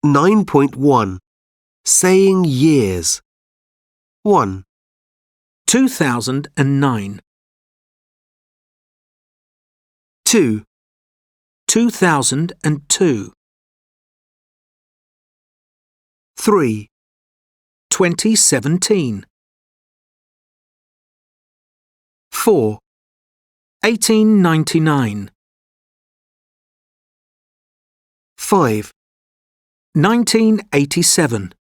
9.1 Saying years. 1, 2009, 2, 2002, 3, 2017, 4, 1899, 5, 1987,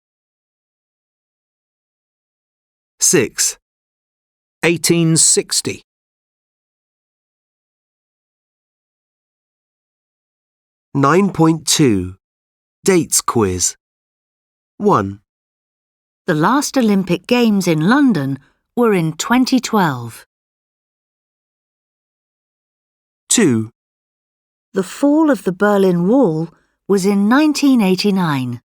6, 1860, 9.2 Dates quiz. 1, The last Olympic Games in London were in 2012. 2, The fall of the Berlin Wall was in 1989.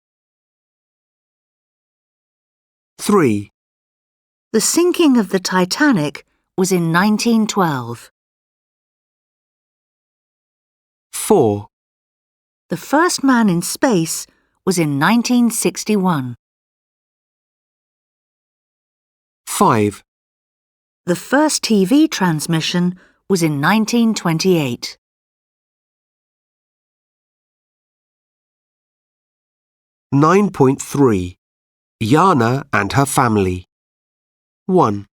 3, The sinking of the Titanic was in 1912. 4, The first man in space was in 1961. 5, The first TV transmission was in 1928. 9.3 Yana and her family. 1,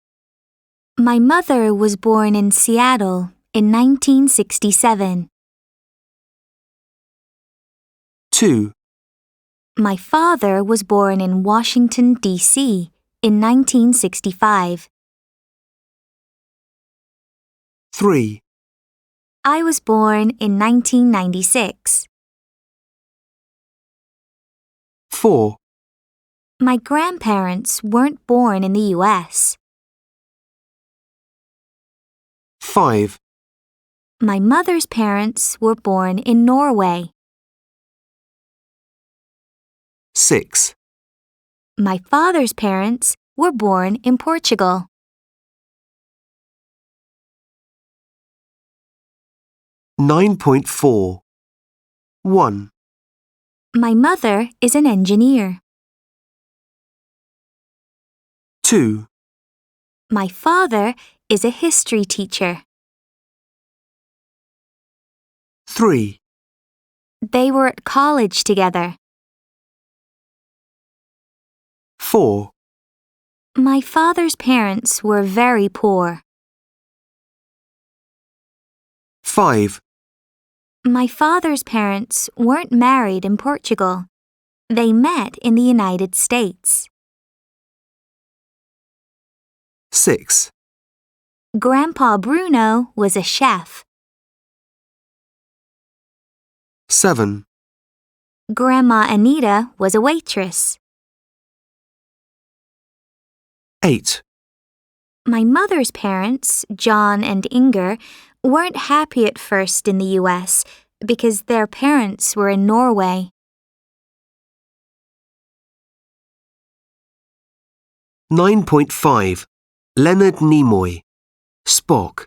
My mother was born in Seattle in 1967. 2, My father was born in Washington, D.C. in 1965. 3, I was born in 1996. 4, My grandparents weren't born in the U.S. 5, My mother's parents were born in Norway. 6, My father's parents were born in Portugal. 9.4 1, My mother is an engineer. 2, My father is a history teacher. 3, They were at college together. 4, My father's parents were very poor. 5, My father's parents weren't married in Portugal. They met in the United States. 6, Grandpa Bruno was a chef. 7, Grandma Anita was a waitress. 8, My mother's parents, John and Inger, weren't happy at first in the U.S. because their parents were in Norway. 9.5 Leonard Nimoy, Spock,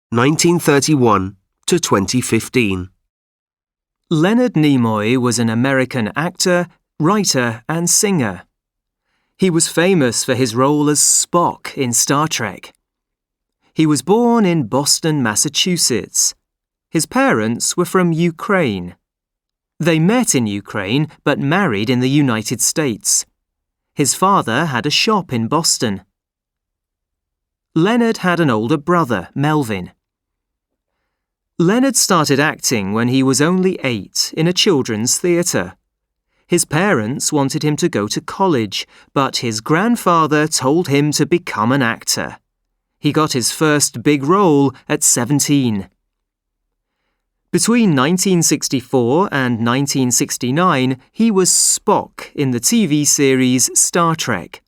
1931 to 2015. Leonard Nimoy was an American actor, writer, and singer. He was famous for his role as Spock in Star Trek. He was born in Boston, Massachusetts. His parents were from Ukraine. They met in Ukraine but married in the United States. His father had a shop in Boston. Leonard had an older brother, Melvin. Leonard started acting when he was only 8 in a children's theatre. His parents wanted him to go to college, but his grandfather told him to become an actor. He got his first big role at 17. Between 1964 and 1969, he was Spock in the TV series Star Trek.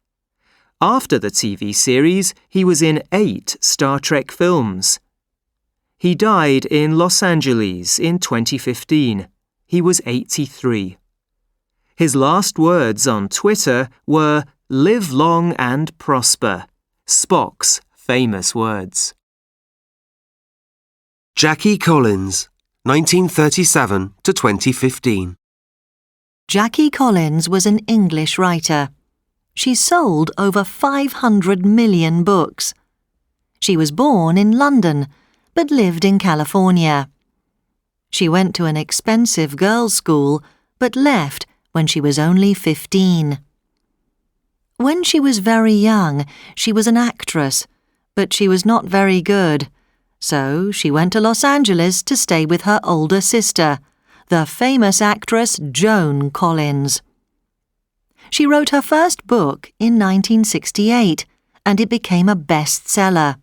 After the TV series, he was in 8 Star Trek films. He died in Los Angeles in 2015. He was 83. His last words on Twitter were, "Live long and prosper," Spock's famous words. Jackie Collins, 1937 to 2015. Jackie Collins was an English writer. She sold over 500 million books. She was born in London, but lived in California. She went to an expensive girls' school, but left when she was only 15. When she was very young, she was an actress, but she was not very good, so she went to Los Angeles to stay with her older sister, the famous actress Joan Collins. She wrote her first book in 1968, and it became a bestseller.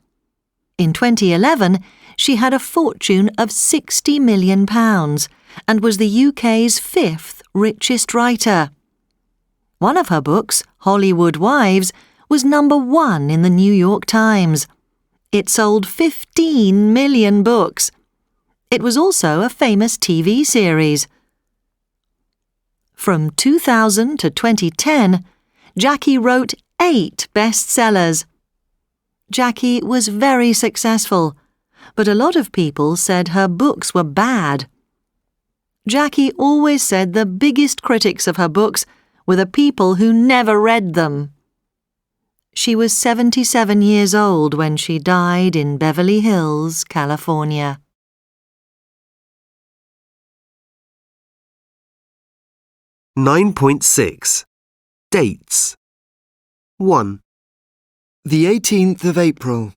In 2011, she had a fortune of £60 million and was the UK's fifth richest writer. One of her books, Hollywood Wives, was #1 in the New York Times. It sold 15 million books. It was also a famous TV series. From 2000 to 2010, Jackie wrote 8 bestsellers. Jackie was very successful, but a lot of people said her books were bad. Jackie always said the biggest critics of her books were the people who never read them. She was 77 years old when she died in Beverly Hills, California. (9.6) Dates. 1. The 18th of April.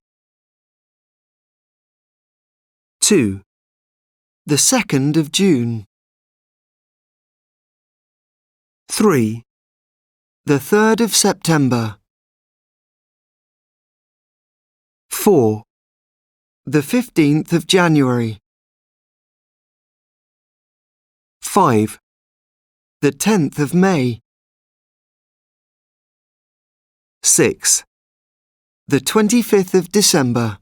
2. The 2nd of June. 3. The 3rd of September. 4. The 15th of January. 5. The 10th of May. 6. The 25th of December.